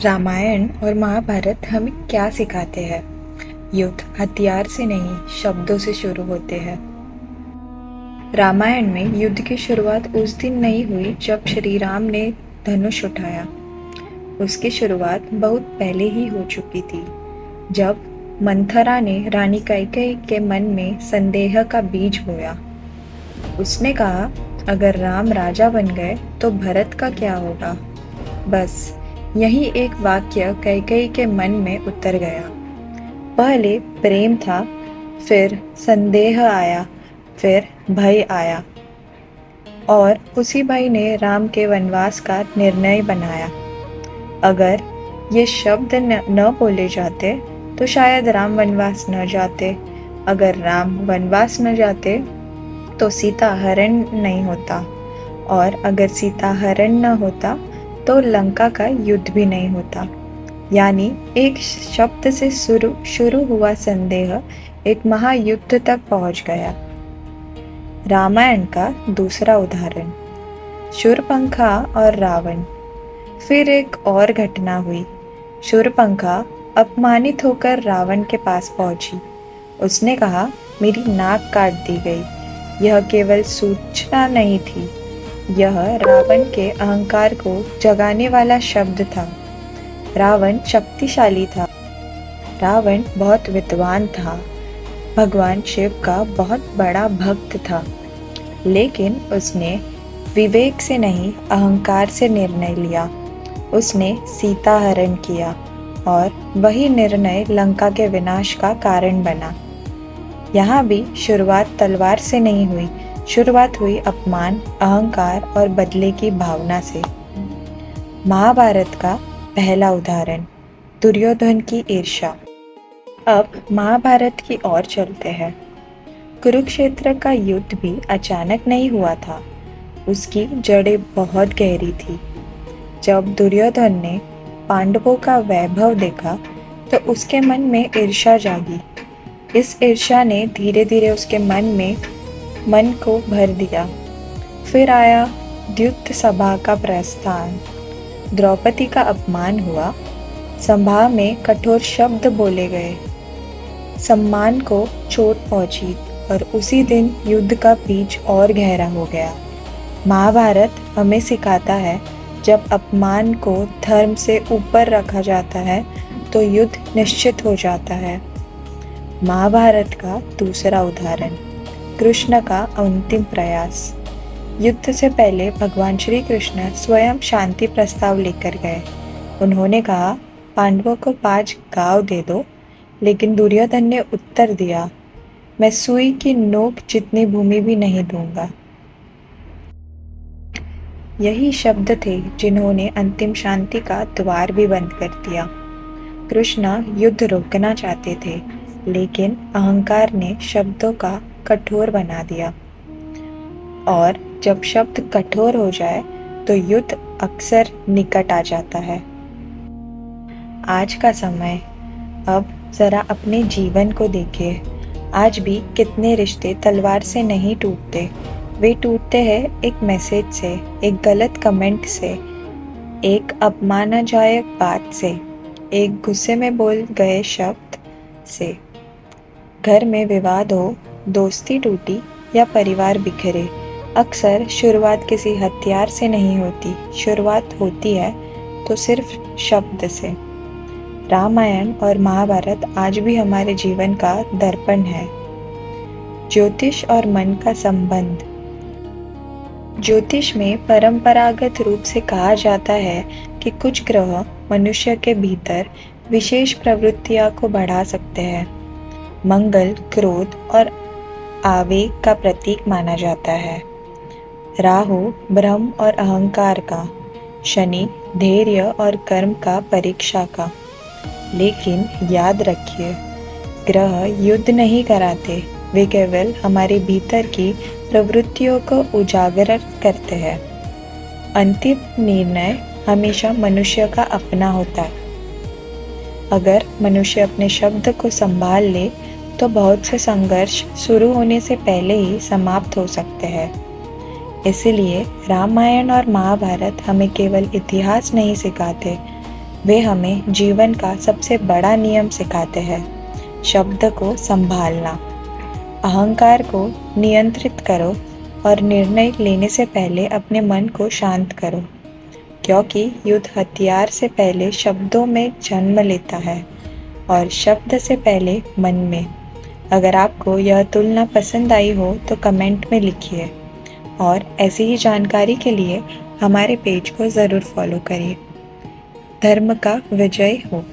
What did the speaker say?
रामायण और महाभारत हमें क्या सिखाते हैं? युद्ध हथियार से नहीं, शब्दों से शुरू होते हैं। रामायण में युद्ध की शुरुआत उस दिन नहीं हुई जब श्री राम ने धनुष उठाया। उसकी शुरुआत बहुत पहले ही हो चुकी थी, जब मंथरा ने रानी कैकेयी के मन में संदेह का बीज बोया। उसने कहा, अगर राम राजा बन गए तो भरत का क्या होगा? बस यही एक वाक्य कैकेयी के मन में उतर गया। पहले प्रेम था, फिर संदेह आया, फिर भय आया, और उसी भय ने राम के वनवास का निर्णय बनाया। अगर ये शब्द न बोले जाते तो शायद राम वनवास न जाते। अगर राम वनवास न जाते तो सीता हरण नहीं होता, और अगर सीता हरण न होता तो लंका का युद्ध भी नहीं होता। यानी एक शब्द से शुरू हुआ संदेह एक महायुद्ध तक पहुंच गया। रामायण का दूसरा उदाहरण, शूर्पणखा और रावण। फिर एक और घटना हुई। शूर्पणखा अपमानित होकर रावण के पास पहुंची। उसने कहा, मेरी नाक काट दी गई। यह केवल सूचना नहीं थी, यह रावण के अहंकार को जगाने वाला शब्द था। रावण शक्तिशाली था, रावण बहुत विद्वान था, भगवान शिव का बहुत बड़ा भक्त था, लेकिन उसने विवेक से नहीं, अहंकार से निर्णय लिया। उसने सीता हरण किया, और वही निर्णय लंका के विनाश का कारण बना। यहाँ भी शुरुआत तलवार से नहीं हुई, शुरुआत हुई अपमान, अहंकार और बदले की भावना से। महाभारत का पहला उदाहरण, दुर्योधन की ईर्ष्या। अब महाभारत की ओर चलते हैं। कुरुक्षेत्र का युद्ध भी अचानक नहीं हुआ था, उसकी जड़ें बहुत गहरी थी। जब दुर्योधन ने पांडवों का वैभव देखा तो उसके मन में ईर्ष्या जागी। इस ईर्ष्या ने धीरे धीरे उसके मन को भर दिया। फिर आया द्युत सभा का प्रस्थान। द्रौपदी का अपमान हुआ, सभा में कठोर शब्द बोले गए, सम्मान को चोट पहुंची, और उसी दिन युद्ध का बीज और गहरा हो गया। महाभारत हमें सिखाता है, जब अपमान को धर्म से ऊपर रखा जाता है तो युद्ध निश्चित हो जाता है। महाभारत का दूसरा उदाहरण, कृष्ण का अंतिम प्रयास। युद्ध से पहले भगवान श्री कृष्ण स्वयं शांति प्रस्ताव लेकर गए। उन्होंने कहा, पांडवों को 5 गांव दे दो, लेकिन दुर्योधन ने उत्तर दिया, मैं सुई की नोक जितनी भूमि भी नहीं दूंगा। यही शब्द थे जिन्होंने अंतिम शांति का द्वार भी बंद कर दिया। कृष्ण युद्ध रोकना चाहते थे, लेकिन अहंकार ने शब्दों का कठोर बना दिया, और जब शब्द कठोर हो जाए तो युद्ध अक्सर निकट आ जाता है। आज का समय, अब जरा अपने जीवन को देखिए। आज भी कितने रिश्ते तलवार से नहीं टूटते, वे टूटते हैं एक मैसेज से, एक गलत कमेंट से, एक अपमानजनक बात से, एक गुस्से में बोल गए शब्द से। घर में विवाद हो, दोस्ती टूटी या परिवार बिखरे, अक्सर शुरुआत किसी हथियार से नहीं होती, शुरुआत होती है तो सिर्फ शब्द से। रामायण और महाभारत आज भी हमारे जीवन का दर्पण है। ज्योतिष और मन का संबंध। ज्योतिष में परंपरागत रूप से कहा जाता है कि कुछ ग्रह मनुष्य के भीतर विशेष प्रवृत्तियों को बढ़ा सकते हैं। मंगल क्रोध और आवेग का प्रतीक माना जाता है, राहु भ्रम और अहंकार का, शनि धैर्य और कर्म का परीक्षा का। लेकिन याद रखिए, ग्रह युद्ध नहीं कराते, वे केवल हमारे भीतर की प्रवृत्तियों को उजागर करते हैं। अंतिम निर्णय हमेशा मनुष्य का अपना होता है। अगर मनुष्य अपने शब्द को संभाल ले तो बहुत से संघर्ष शुरू होने से पहले ही समाप्त हो सकते हैं। इसलिए रामायण और महाभारत हमें केवल इतिहास नहीं सिखाते, वे हमें जीवन का सबसे बड़ा नियम सिखाते हैं, शब्द को संभालना। अहंकार को नियंत्रित करो और निर्णय लेने से पहले अपने मन को शांत करो, क्योंकि युद्ध हथियार से पहले शब्दों में जन्म लेता है और शब्द से पहले मन में। अगर आपको यह तुलना पसंद आई हो तो कमेंट में लिखिए और ऐसी ही जानकारी के लिए हमारे पेज को ज़रूर फॉलो करिए। धर्म का विजय हो।